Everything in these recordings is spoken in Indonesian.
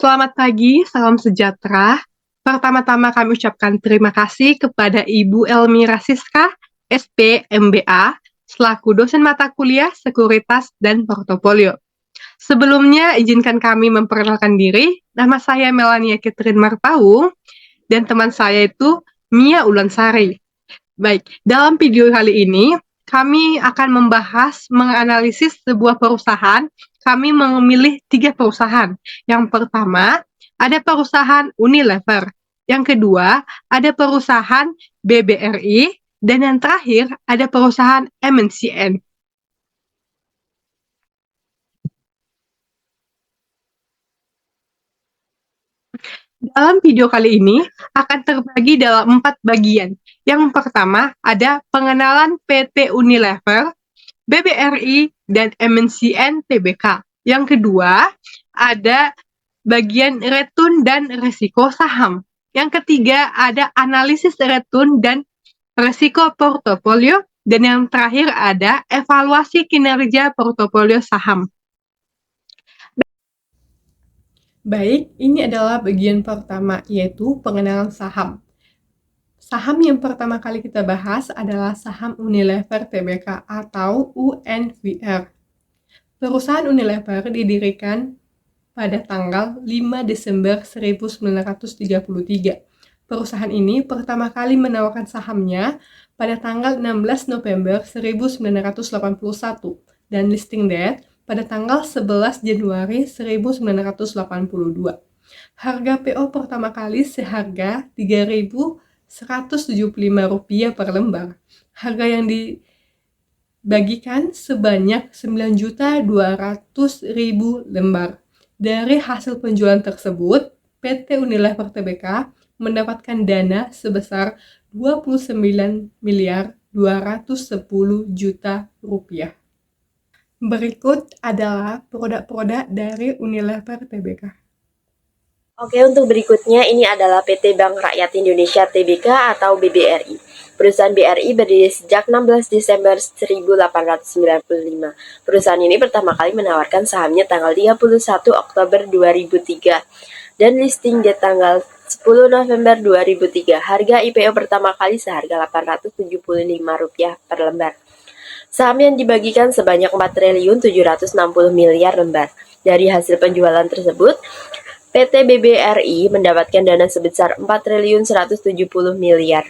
Selamat pagi, salam sejahtera. Pertama-tama kami ucapkan terima kasih kepada Ibu Elmira Siska, SP, MBA, selaku dosen mata kuliah Sekuritas dan Portofolio. Sebelumnya, izinkan kami memperkenalkan diri. Nama saya Melania Catherine Marpaung, dan teman saya itu Mia Ulansari. Baik, dalam video kali ini, kami akan menganalisis sebuah perusahaan. Kami memilih 3 perusahaan. Yang pertama, ada perusahaan Unilever. Yang kedua, ada perusahaan BBRI. Dan yang terakhir, ada perusahaan MNCN. Dalam video kali ini akan terbagi dalam 4 bagian. Yang pertama ada pengenalan PT Unilever, BBRI, dan MNCN Tbk. Yang kedua ada bagian return dan risiko saham. Yang ketiga ada analisis return dan risiko portofolio. Dan yang terakhir ada evaluasi kinerja portofolio saham. Baik, ini adalah bagian pertama, yaitu pengenalan saham. Saham yang pertama kali kita bahas adalah saham Unilever Tbk atau UNVR. Perusahaan Unilever didirikan pada tanggal 5 Desember 1933. Perusahaan ini pertama kali menawarkan sahamnya pada tanggal 16 November 1981 dan listing date pada tanggal 11 Januari 1982. Harga PO pertama kali seharga Rp3.175 per lembar. Harga yang dibagikan sebanyak 9.200.000 lembar. Dari hasil penjualan tersebut, PT Unilever Tbk mendapatkan dana sebesar Rp29.210.000.000. Berikut adalah produk-produk dari Unilever Tbk. Oke, untuk berikutnya ini adalah PT Bank Rakyat Indonesia Tbk atau BBRI. Perusahaan BRI berdiri sejak 16 Desember 1895. Perusahaan ini pertama kali menawarkan sahamnya tanggal 31 Oktober 2003 dan listing di tanggal 10 November 2003. Harga IPO pertama kali seharga Rp875 per lembar. Saham yang dibagikan sebanyak 4.760 miliar lembar. Dari hasil penjualan tersebut, PT BBRI mendapatkan dana sebesar Rp4.170 miliar.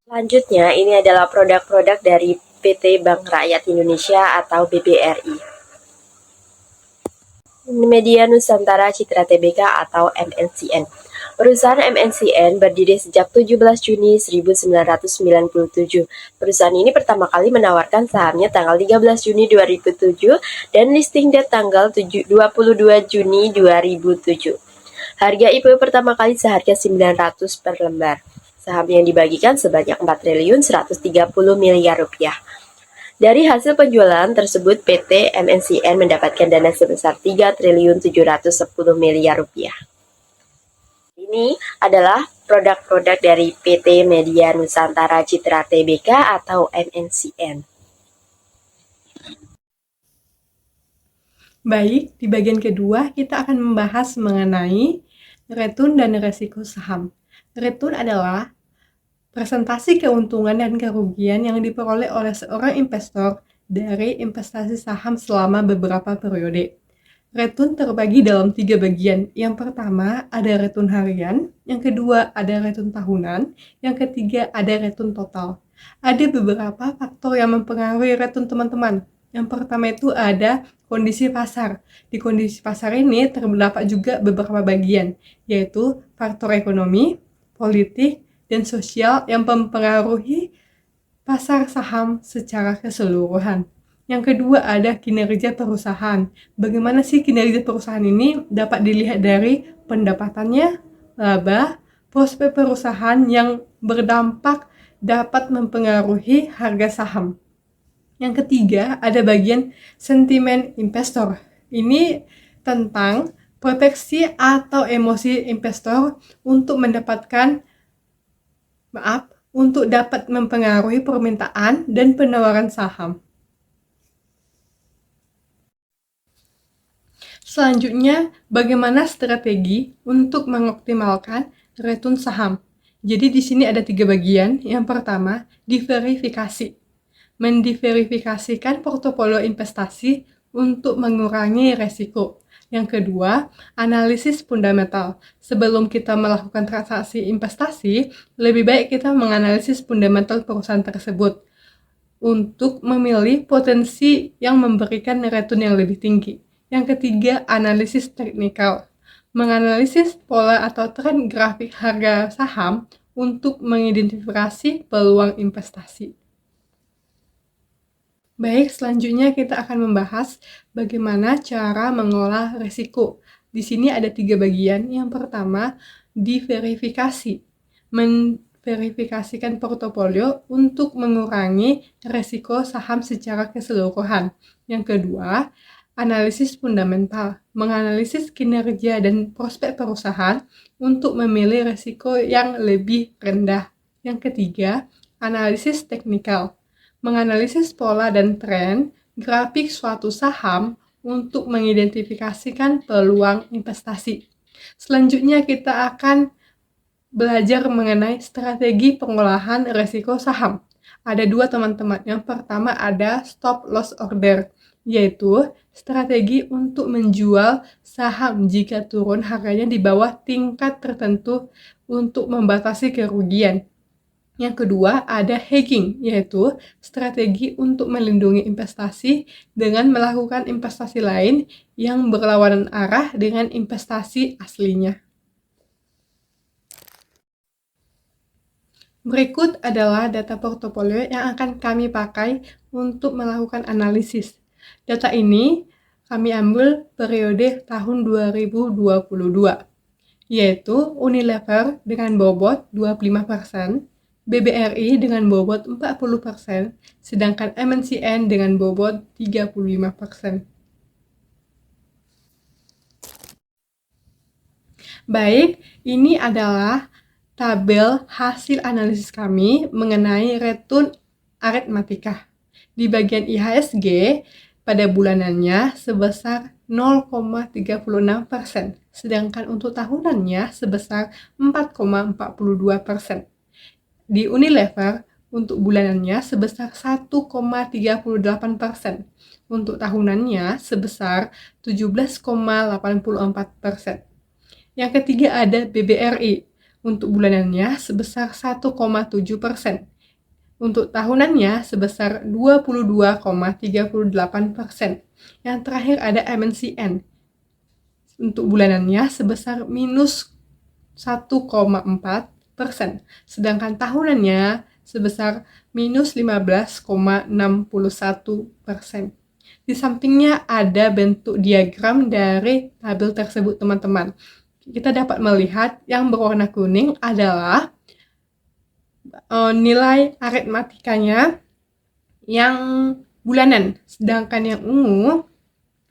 Selanjutnya, ini adalah produk-produk dari PT Bank Rakyat Indonesia atau BBRI. Media Nusantara Citra Tbk atau MNCN. Perusahaan MNCN berdiri sejak 17 Juni 1997. Perusahaan ini pertama kali menawarkan sahamnya tanggal 13 Juni 2007 dan listing date tanggal 22 Juni 2007. Harga IPO pertama kali seharga Rp900 per lembar. Saham yang dibagikan sebanyak Rp4.130 miliar. Dari hasil penjualan tersebut, PT MNCN mendapatkan dana sebesar Rp3.710 miliar. Ini adalah produk-produk dari PT Media Nusantara Citra Tbk atau MNCN. Baik, di bagian kedua kita akan membahas mengenai return dan risiko saham. Return adalah presentasi keuntungan dan kerugian yang diperoleh oleh seorang investor dari investasi saham selama beberapa periode. Return terbagi dalam 3 bagian. Yang pertama ada return harian, yang kedua ada return tahunan, yang ketiga ada return total. Ada beberapa faktor yang mempengaruhi return teman-teman. Yang pertama itu ada kondisi pasar. Di kondisi pasar ini terdapat juga beberapa bagian, yaitu faktor ekonomi, politik, dan sosial yang mempengaruhi pasar saham secara keseluruhan. Yang kedua ada kinerja perusahaan. Bagaimana sih kinerja perusahaan ini dapat dilihat dari pendapatannya, laba, prospek perusahaan yang berdampak dapat mempengaruhi harga saham. Yang ketiga ada bagian sentimen investor. Ini tentang proteksi atau emosi investor untuk dapat mempengaruhi permintaan dan penawaran saham. Selanjutnya, bagaimana strategi untuk mengoptimalkan return saham? Jadi di sini ada 3 bagian. Yang pertama, diverifikasi. Mendiverifikasikan portofolio investasi untuk mengurangi resiko. Yang kedua, analisis fundamental. Sebelum kita melakukan transaksi investasi, lebih baik kita menganalisis fundamental perusahaan tersebut untuk memilih potensi yang memberikan return yang lebih tinggi. Yang ketiga, analisis teknikal. Menganalisis pola atau tren grafik harga saham untuk mengidentifikasi peluang investasi. Baik, selanjutnya kita akan membahas bagaimana cara mengolah risiko. Di sini ada 3 bagian. Yang pertama, diverifikasi. Memverifikasikan portofolio untuk mengurangi risiko saham secara keseluruhan. Yang kedua, analisis fundamental. Menganalisis kinerja dan prospek perusahaan untuk memilih risiko yang lebih rendah. Yang ketiga, analisis teknikal. Menganalisis pola dan tren grafik suatu saham untuk mengidentifikasikan peluang investasi. Selanjutnya kita akan belajar mengenai strategi pengolahan risiko saham. Ada 2 teman-teman. Yang pertama ada stop loss order, yaitu strategi untuk menjual saham jika turun harganya di bawah tingkat tertentu untuk membatasi kerugian. Yang kedua, ada hedging, yaitu strategi untuk melindungi investasi dengan melakukan investasi lain yang berlawanan arah dengan investasi aslinya. Berikut adalah data portofolio yang akan kami pakai untuk melakukan analisis. Data ini kami ambil periode tahun 2022, yaitu Unilever dengan bobot 25%, BBRI dengan bobot 40%, sedangkan MNCN dengan bobot 35%. Baik, ini adalah tabel hasil analisis kami mengenai return aritmatika. Di bagian IHSG, pada bulanannya sebesar 0,36%, sedangkan untuk tahunannya sebesar 4,42%. Di Unilever, untuk bulanannya sebesar 1,38%, untuk tahunannya sebesar 17,84%. Yang ketiga ada BBRI, untuk bulanannya sebesar 1,7%, untuk tahunannya sebesar 22,38%. Yang terakhir ada MNCN, untuk bulanannya sebesar minus 1,4%, sedangkan tahunannya sebesar minus 15,61%. Di sampingnya ada bentuk diagram dari tabel tersebut, teman-teman. Kita dapat melihat yang berwarna kuning adalah nilai aritmatikanya yang bulanan, sedangkan yang ungu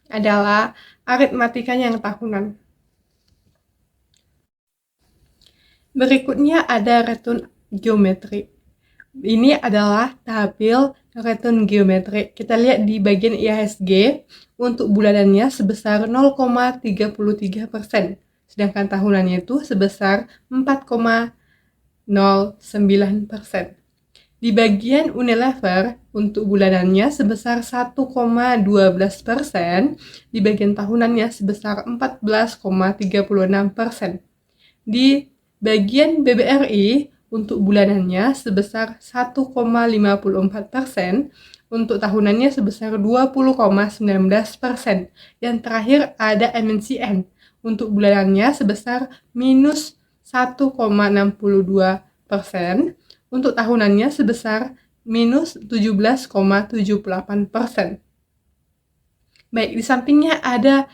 adalah aritmatikanya yang tahunan. Berikutnya ada return geometri. Ini adalah tabel return geometri. Kita lihat di bagian IHSG, untuk bulanannya sebesar 0,33%, sedangkan tahunannya itu sebesar 4,09%. Di bagian Unilever, untuk bulanannya sebesar 1,12%, di bagian tahunannya sebesar 14,36%. Di bagian BBRI, untuk bulanannya sebesar 1,54%, untuk tahunannya sebesar 20,19%. Yang terakhir ada MNCN, untuk bulanannya sebesar minus 1,62%, untuk tahunannya sebesar minus 17,78%. Baik, di sampingnya ada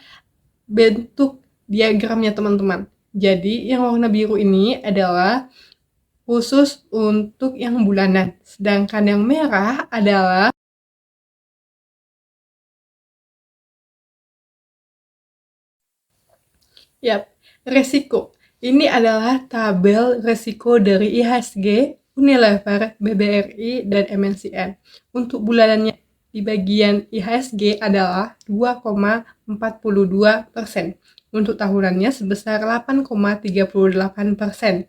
bentuk diagramnya, teman-teman. Jadi yang warna biru ini adalah khusus untuk yang bulanan, sedangkan yang merah adalah resiko. Ini adalah tabel resiko dari IHSG, Unilever, BBRI, dan MNCN. Untuk bulanannya di bagian IHSG adalah 2,41%, 42%. Untuk tahunannya sebesar 8,38%.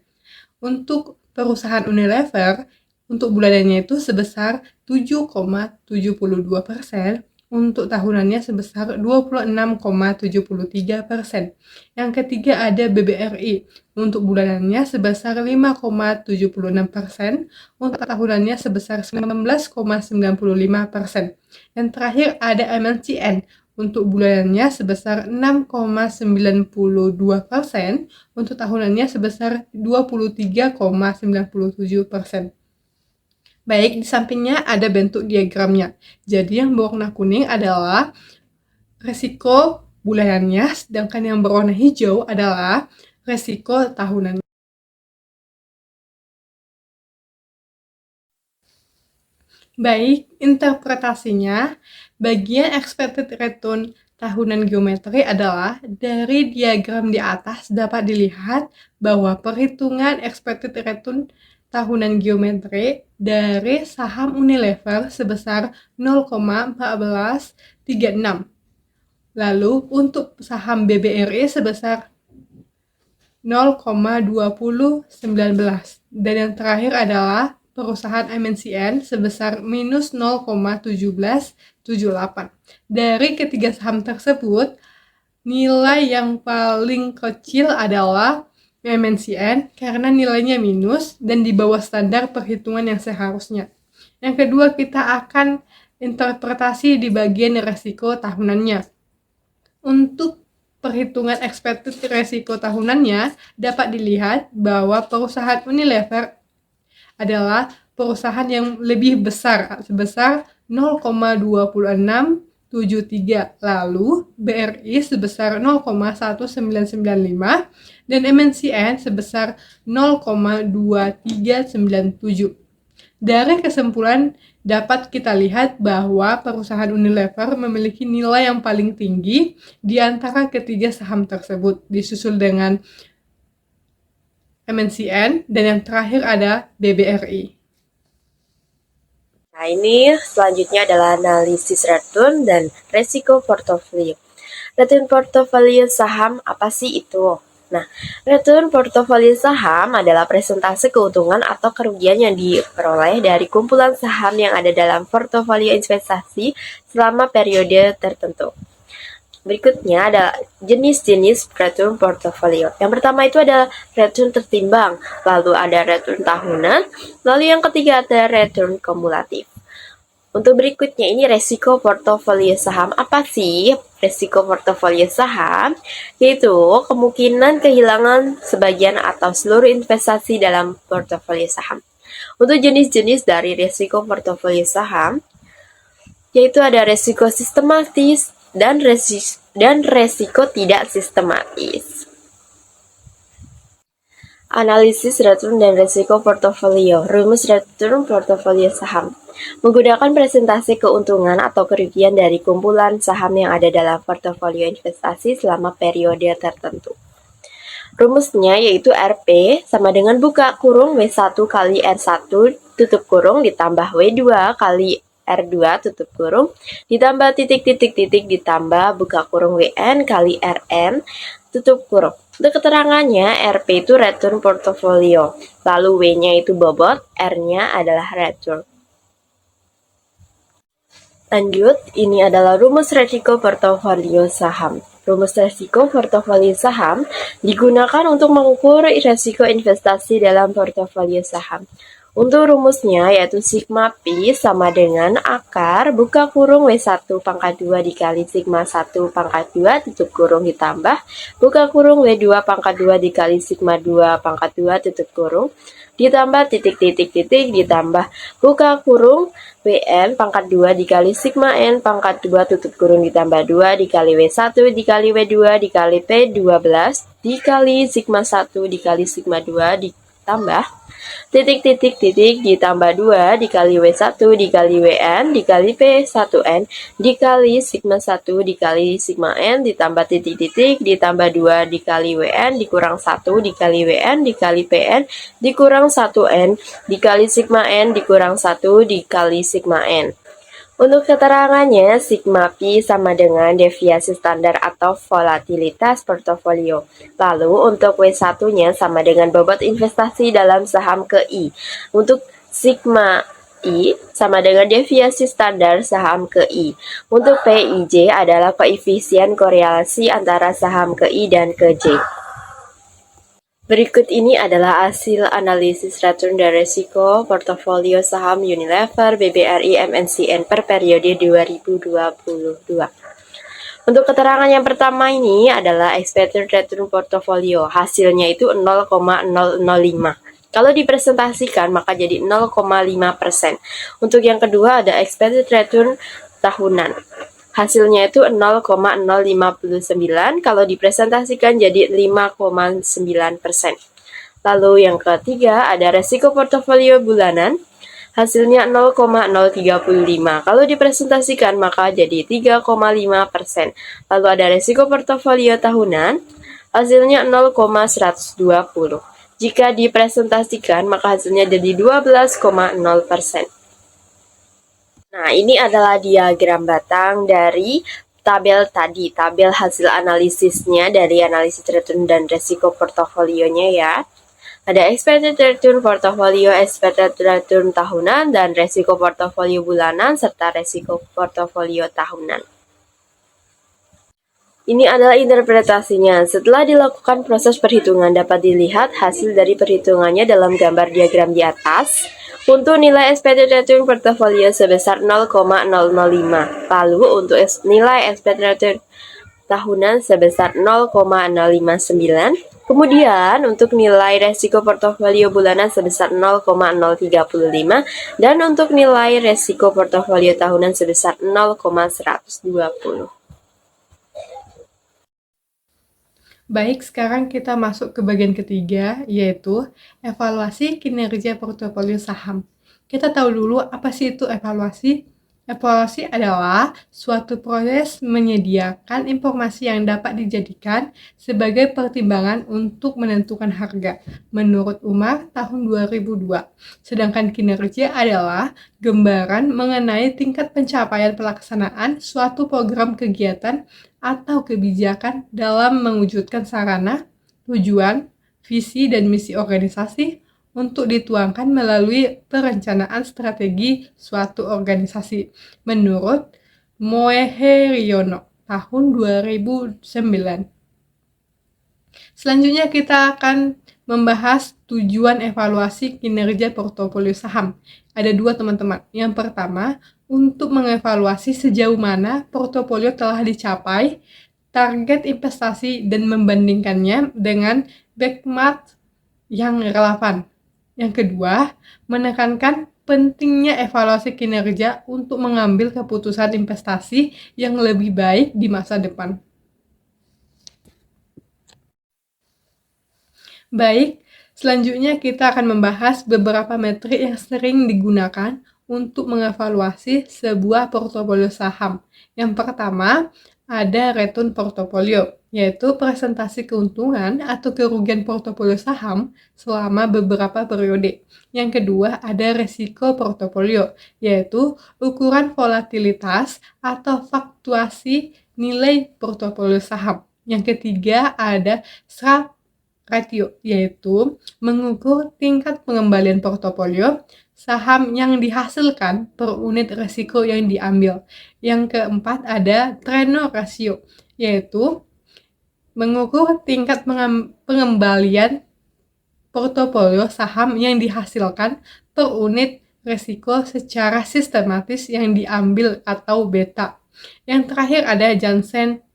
Untuk perusahaan Unilever, untuk bulanannya itu sebesar 7,72%. Untuk tahunannya sebesar 26,73%. Yang ketiga ada BBRI. Untuk bulanannya sebesar 5,76%. Untuk tahunannya sebesar 19,95%. Yang terakhir ada MNCN. Untuk bulanannya sebesar 6,92%, untuk tahunannya sebesar 23,97%. Baik, di sampingnya ada bentuk diagramnya. Jadi yang berwarna kuning adalah resiko bulanannya, sedangkan yang berwarna hijau adalah resiko tahunan. Baik, interpretasinya, bagian expected return tahunan geometri adalah dari diagram di atas dapat dilihat bahwa perhitungan expected return tahunan geometri dari saham Unilever sebesar 0,1436. Lalu untuk saham BBRI sebesar 0,2019. Dan yang terakhir adalah perusahaan MNCN sebesar minus 0,1778. Dari ketiga saham tersebut, nilai yang paling kecil adalah MNCN karena nilainya minus dan di bawah standar perhitungan yang seharusnya. Yang kedua, kita akan interpretasi di bagian resiko tahunannya. Untuk perhitungan expected resiko tahunannya dapat dilihat bahwa perusahaan Unilever adalah perusahaan yang lebih besar sebesar 0,2673, lalu BRI sebesar 0,1995 dan MNCN sebesar 0,2397. Dari kesimpulan dapat kita lihat bahwa perusahaan Unilever memiliki nilai yang paling tinggi di antara ketiga saham tersebut, disusul dengan MNCN dan yang terakhir ada BBRI. Nah, ini selanjutnya adalah analisis return dan resiko portofolio. Return portofolio saham apa sih itu? Nah, return portofolio saham adalah presentase keuntungan atau kerugian yang diperoleh dari kumpulan saham yang ada dalam portofolio investasi selama periode tertentu. Berikutnya ada jenis-jenis return portofolio. Yang pertama itu adalah return tertimbang, lalu ada return tahunan, lalu yang ketiga ada return kumulatif. Untuk berikutnya ini resiko portofolio saham. Apa sih resiko portofolio saham? Yaitu kemungkinan kehilangan sebagian atau seluruh investasi dalam portofolio saham. Untuk jenis-jenis dari resiko portofolio saham, yaitu ada resiko sistematis dan resiko tidak sistematis. Analisis return dan resiko portofolio. Rumus return portofolio saham menggunakan presentasi keuntungan atau kerugian dari kumpulan saham yang ada dalam portofolio investasi selama periode tertentu. Rumusnya yaitu RP sama dengan buka kurung W1 kali R1 tutup kurung ditambah W2 kali R2 tutup kurung ditambah titik-titik-titik ditambah buka kurung WN kali RN tutup kurung. Untuk keterangannya, RP itu return portofolio, lalu W-nya itu bobot, R-nya adalah return. Lanjut, ini adalah rumus resiko portofolio saham. Rumus resiko portofolio saham digunakan untuk mengukur resiko investasi dalam portofolio saham. Untuk rumusnya yaitu sigma Pi sama dengan akar buka kurung W1 pangkat 2 dikali sigma 1 pangkat 2 tutup kurung ditambah buka kurung W2 pangkat 2 dikali sigma 2 pangkat 2 tutup kurung ditambah titik-titik-titik ditambah buka kurung WN pangkat 2 dikali sigma N pangkat 2 tutup kurung ditambah 2 dikali W1 dikali W2 dikali P12 dikali sigma 1 dikali sigma 2 ditambah titik-titik-titik ditambah 2 dikali W1 dikali WN dikali P1N dikali sigma 1 dikali sigma N ditambah titik-titik ditambah 2 dikali WN dikurang 1 dikali WN dikali PN dikurang 1N dikali sigma N dikurang 1 dikali sigma N. Untuk keterangannya, sigma P sama dengan deviasi standar atau volatilitas portofolio. Lalu untuk W1-nya sama dengan bobot investasi dalam saham ke I. Untuk sigma I sama dengan deviasi standar saham ke I. Untuk PIJ adalah koefisien korelasi antara saham ke I dan ke J. Berikut ini adalah hasil analisis return dan risiko portofolio saham Unilever, BBRI, MNCN per periode 2022. Untuk keterangan yang pertama ini adalah expected return portofolio. Hasilnya itu 0,005. Kalau dipresentasikan maka jadi 0,5%. Untuk yang kedua ada expected return tahunan. Hasilnya itu 0,059, kalau dipresentasikan jadi 5,9%. Lalu yang ketiga ada resiko portofolio bulanan. Hasilnya 0,035. Kalau dipresentasikan maka jadi 3,5%. Lalu ada resiko portofolio tahunan. Hasilnya 0,120. Jika dipresentasikan maka hasilnya jadi 12,0%. Nah, ini adalah diagram batang dari tabel tadi, tabel hasil analisisnya dari analisis return dan resiko portofolionya ya. Ada expected return portofolio, expected return tahunan, dan resiko portofolio bulanan, serta resiko portofolio tahunan. Ini adalah interpretasinya. Setelah dilakukan proses perhitungan, dapat dilihat hasil dari perhitungannya dalam gambar diagram di atas. Untuk nilai expected return portofolio sebesar 0,005. Lalu untuk nilai expected return tahunan sebesar 0,059. Kemudian untuk nilai resiko portofolio bulanan sebesar 0,035 dan untuk nilai resiko portofolio tahunan sebesar 0,120. Baik, sekarang kita masuk ke bagian ketiga, yaitu evaluasi kinerja portofolio saham. Kita tahu dulu apa sih itu evaluasi. Evaluasi adalah suatu proses menyediakan informasi yang dapat dijadikan sebagai pertimbangan untuk menentukan harga menurut Umar tahun 2002. Sedangkan kinerja adalah gambaran mengenai tingkat pencapaian pelaksanaan suatu program kegiatan atau kebijakan dalam mewujudkan sarana, tujuan, visi, dan misi organisasi untuk dituangkan melalui perencanaan strategi suatu organisasi menurut Moeheriono tahun 2009. Selanjutnya kita akan membahas tujuan evaluasi kinerja portofolio saham. Ada dua teman-teman. Yang pertama, untuk mengevaluasi sejauh mana portofolio telah dicapai, target investasi, dan membandingkannya dengan benchmark yang relevan. Yang kedua, menekankan pentingnya evaluasi kinerja untuk mengambil keputusan investasi yang lebih baik di masa depan. Baik, selanjutnya kita akan membahas beberapa metrik yang sering digunakan untuk mengevaluasi sebuah portofolio saham. Yang pertama, ada return portofolio, yaitu presentasi keuntungan atau kerugian portofolio saham selama beberapa periode. Yang kedua, ada resiko portofolio, yaitu ukuran volatilitas atau fluktuasi nilai portofolio saham. Yang ketiga, ada Sharpe ratio, yaitu mengukur tingkat pengembalian portofolio saham yang dihasilkan per unit risiko yang diambil. Yang keempat ada Treynor ratio, yaitu mengukur tingkat pengembalian portofolio saham yang dihasilkan per unit risiko secara sistematis yang diambil atau beta. Yang terakhir ada Jansen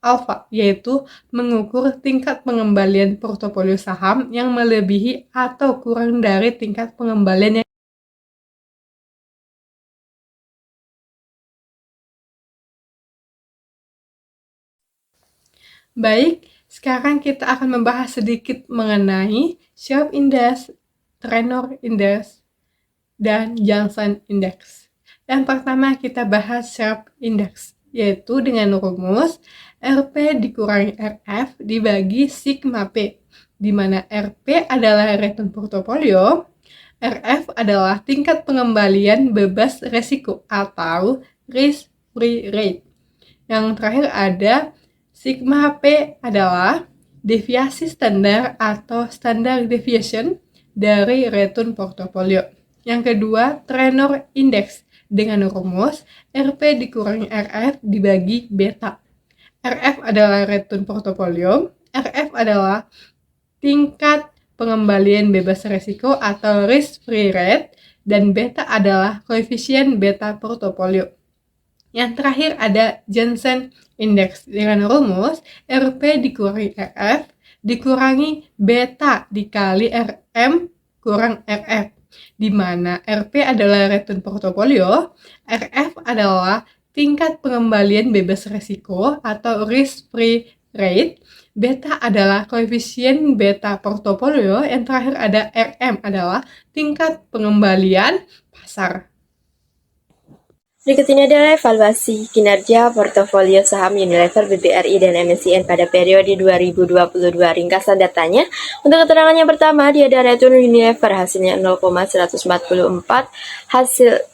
alfa, yaitu mengukur tingkat pengembalian portofolio saham yang melebihi atau kurang dari tingkat pengembalian yang baik. Sekarang kita akan membahas sedikit mengenai Sharpe Index, Treynor Index, dan Jansen Index. Yang pertama kita bahas Sharpe Index, yaitu dengan rumus RP dikurangi RF dibagi sigma P, di mana RP adalah return portofolio, RF adalah tingkat pengembalian bebas resiko atau risk-free rate. Yang terakhir ada sigma P adalah deviasi standar atau standard deviation dari return portofolio. Yang kedua, Trenor Index dengan rumus RP dikurangi RF dibagi beta. RF adalah return portofolio, RF adalah tingkat pengembalian bebas risiko atau risk free rate, dan beta adalah koefisien beta portofolio. Yang terakhir ada Jensen Index dengan rumus RP dikurangi RF dikurangi beta dikali RM kurang RF, di mana RP adalah return portofolio, RF adalah tingkat pengembalian bebas risiko atau risk free rate, beta adalah koefisien beta portofolio, yang terakhir ada RM adalah tingkat pengembalian pasar. Berikut ini adalah evaluasi kinerja portofolio saham Unilever, BBRI, dan MNCN pada periode 2022. Ringkasan datanya, untuk keterangan yang pertama, dia ada return Unilever hasilnya 0,144,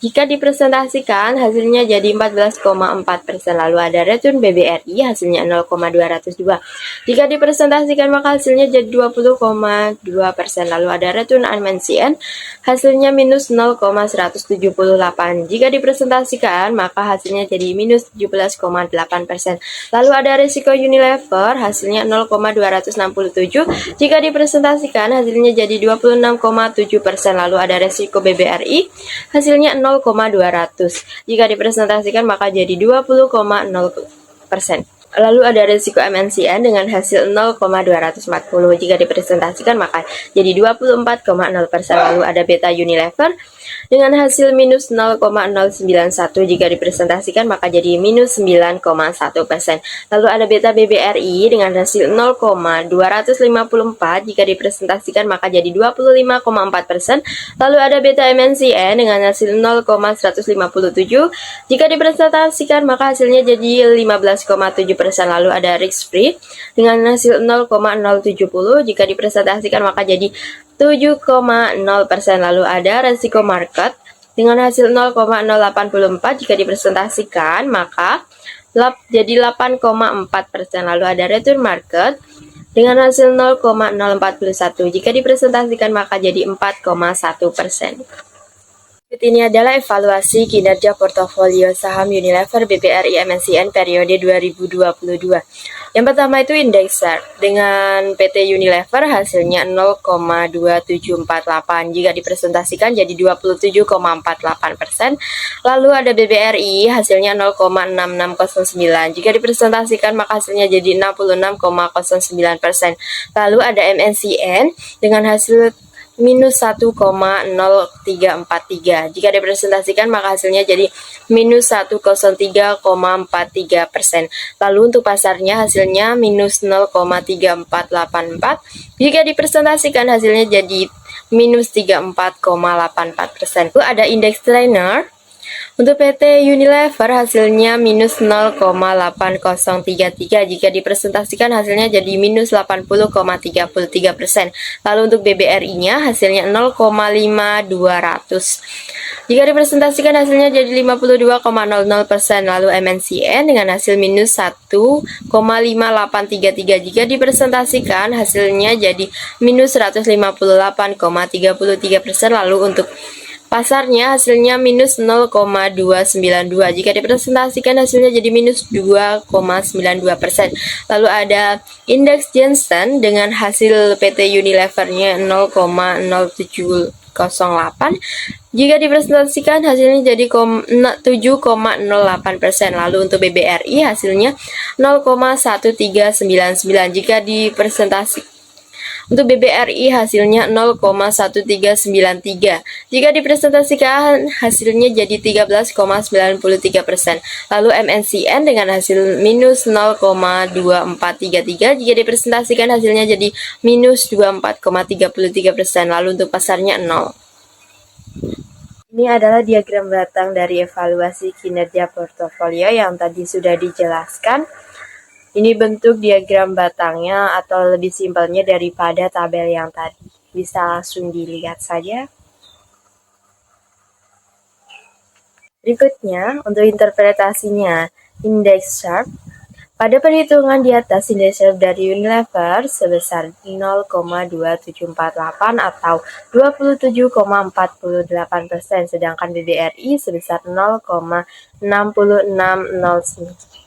jika dipresentasikan hasilnya jadi 14,4%, lalu ada return BBRI hasilnya 0,202, jika dipresentasikan maka hasilnya jadi 20,2%, lalu ada return MNCN hasilnya minus 0,178, jika dipresentasikan maka hasilnya jadi minus 17,8%. Lalu ada risiko Unilever hasilnya 0,267, jika dipresentasikan hasilnya jadi 26,7%. Lalu ada risiko BBRI hasilnya 0,200, jika dipresentasikan maka jadi 20,0%. Lalu ada risiko MNCN dengan hasil 0,240, jika dipresentasikan maka jadi 24,0%. Lalu ada beta Unilever dengan hasil minus 0,091, jika dipresentasikan maka jadi minus 9,1%. Lalu ada beta BBRI dengan hasil 0,254, jika dipresentasikan maka jadi 25,4%. Lalu ada beta MNCN dengan hasil 0,157, jika dipresentasikan maka hasilnya jadi 15,7%. Lalu ada risk free dengan hasil 0,070, jika dipresentasikan maka jadi 7,0%. Lalu ada resiko market dengan hasil 0,084, jika dipresentasikan maka jadi 8,4%. Lalu ada return market dengan hasil 0,041, jika dipresentasikan maka jadi 4,1%. Berikut ini adalah evaluasi kinerja portofolio saham Unilever, BBRI, MNCN periode 2022. Yang pertama itu indeks SHARE dengan PT Unilever hasilnya 0,2748, jika dipresentasikan jadi 27,48%. Lalu ada BBRI hasilnya 0,6609, jika dipresentasikan maka hasilnya jadi 66,09%. Lalu ada MNCN dengan hasil minus 1,0343, jika dipresentasikan maka hasilnya jadi minus 103,43%. Lalu untuk pasarnya hasilnya minus 0,3484, jika dipresentasikan hasilnya jadi minus 34,84%. Lalu ada indeks trainer untuk PT Unilever hasilnya minus 0,8033, jika dipresentasikan hasilnya jadi minus 80,33%. Lalu untuk BBRI-nya hasilnya 0,5200, jika dipresentasikan hasilnya jadi 52,00%. Lalu MNCN dengan hasil minus 1,5833, jika dipresentasikan hasilnya jadi minus 158,33%. Lalu untuk pasarnya hasilnya minus 0,292, jika dipresentasikan hasilnya jadi minus 2,92%. Lalu ada indeks Jensen dengan hasil PT Unilever-nya 0,0708, jika dipresentasikan hasilnya jadi 7,08%. Lalu untuk BBRI hasilnya 0,1399, jika dipresentasikan untuk BBRI hasilnya 0,1393, jika dipresentasikan hasilnya jadi 13,93%. Lalu MNCN dengan hasil minus 0,2433, jika dipresentasikan hasilnya jadi minus 24,33%. Lalu untuk pasarnya 0. Ini adalah diagram batang dari evaluasi kinerja portofolio yang tadi sudah dijelaskan. Ini bentuk diagram batangnya atau lebih simpelnya daripada tabel yang tadi. Bisa langsung dilihat saja. Berikutnya, untuk interpretasinya, indeks Sharpe. Pada perhitungan di atas, indeks Sharpe dari Unilever sebesar 0,2748 atau 27,48%, sedangkan BBRI sebesar 0,6609.